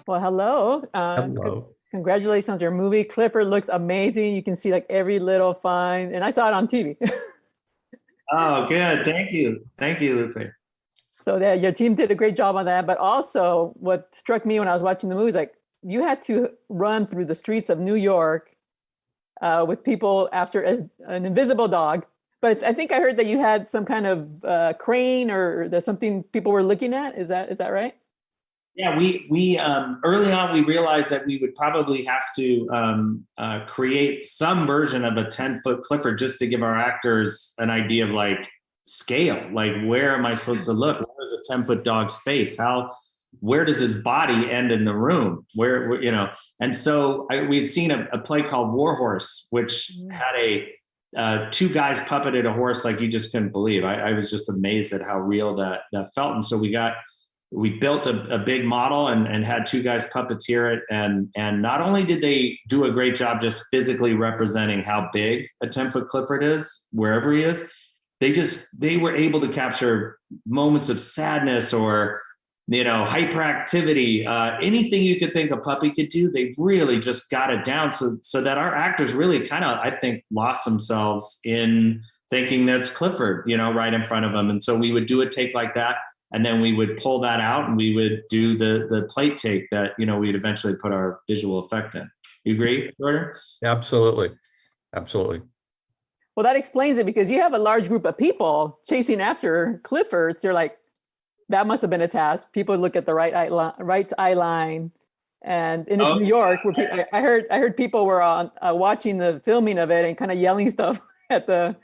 Well, hello. Hello. Congratulations on your movie. Clifford looks amazing. You can see like every little fine, and I saw it on TV. Oh, good. Thank you. Thank you, Lupe. So that your team did a great job on that. But also, what struck me when I was watching the movie is like you had to run through the streets of New York with people after an invisible dog. But I think I heard that you had some kind of crane or there's something people were looking at. Is that right? Yeah, we early on we realized that we would probably have to create some version of a 10-foot Clifford just to give our actors an idea of like scale. Like, where am I supposed to look? Where is a 10-foot dog's face? Where does his body end in the room? And so we had seen a play called War Horse, which had two guys puppeted a horse like you just couldn't believe. I was just amazed at how real that felt. And so we built a big model and had two guys puppeteer it. And not only did they do a great job just physically representing how big a 10-foot Clifford is, wherever he is, they were able to capture moments of sadness or, hyperactivity, anything you could think a puppy could do. They really just got it down so that our actors really kind of, I think, lost themselves in thinking that's Clifford, right in front of them. And so we would do a take like that. And then we would pull that out and we would do the plate take that, we'd eventually put our visual effect in. You agree, Jordan? Absolutely. Absolutely. Well, that explains it because you have a large group of people chasing after Clifford. So you're like, that must have been a task. People look at the right eye line. And it's New York. Where I heard people were on watching the filming of it and kind of yelling stuff at the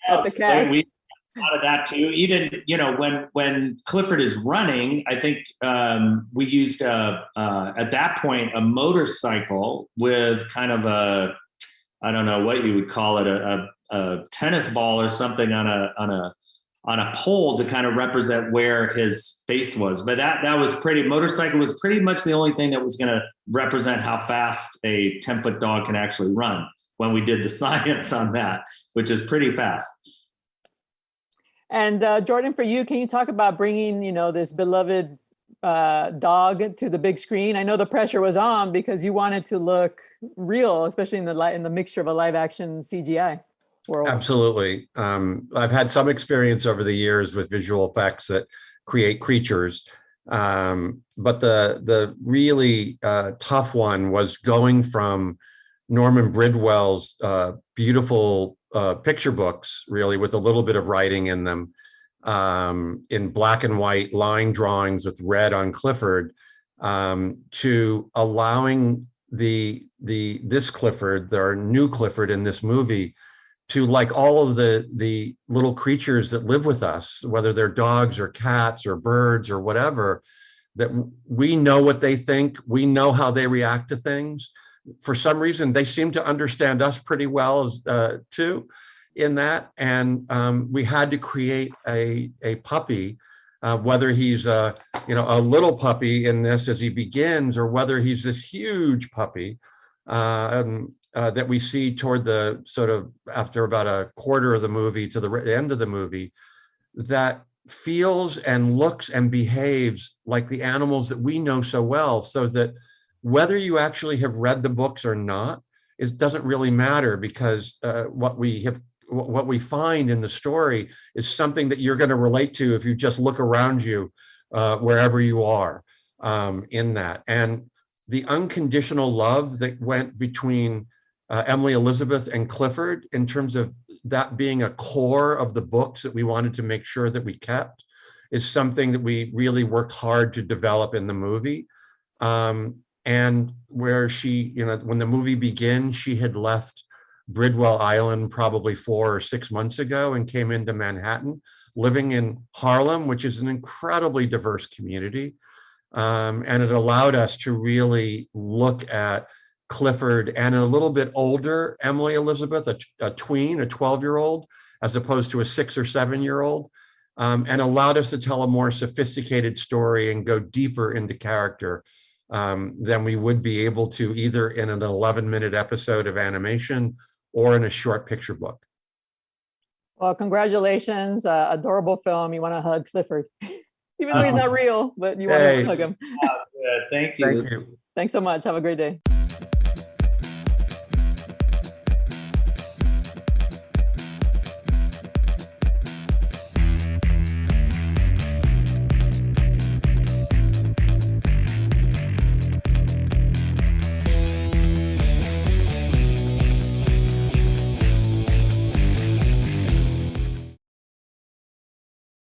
cast. A lot of that too. Even when Clifford is running, I think we used at that point a motorcycle with kind of I don't know what you would call it, a tennis ball or something on a pole to kind of represent where his face was. But motorcycle was pretty much the only thing that was going to represent how fast a 10-foot dog can actually run when we did the science on that, which is pretty fast. And Jordan, for you, can you talk about bringing, this beloved dog to the big screen? I know the pressure was on because you wanted to look real, especially in the mixture of a live action CGI world. Absolutely. I've had some experience over the years with visual effects that create creatures. But the really tough one was going from Norman Bridwell's beautiful picture books, really, with a little bit of writing in them, in black and white line drawings with red on Clifford, to allowing this Clifford, our new Clifford in this movie, to, like all of the little creatures that live with us, whether they're dogs or cats or birds or whatever, that we know what they think, we know how they react to things. For some reason, they seem to understand us pretty well too in that. And we had to create a puppy, whether he's a little puppy in this as he begins, or whether he's this huge puppy that we see toward the sort of after about a quarter of the movie to the end of the movie, that feels and looks and behaves like the animals that we know so well, so that whether you actually have read the books or not, it doesn't really matter, because what we find in the story is something that you're going to relate to if you just look around you, wherever you are, in that. And the unconditional love that went between Emily Elizabeth and Clifford, in terms of that being a core of the books that we wanted to make sure that we kept, is something that we really worked hard to develop in the movie. And where she, when the movie begins, she had left Bridwell Island probably 4 or 6 months ago and came into Manhattan, living in Harlem, which is an incredibly diverse community. And it allowed us to really look at Clifford and a little bit older Emily Elizabeth, a tween, a 12-year-old, as opposed to a 6 or 7-year-old, and allowed us to tell a more sophisticated story and go deeper into character than we would be able to either in an 11-minute episode of animation or in a short picture book. Well, congratulations. Adorable film. You want to hug Clifford, even though he's not real, but you want to hug him. Thank you. Thank you. Thanks so much. Have a great day.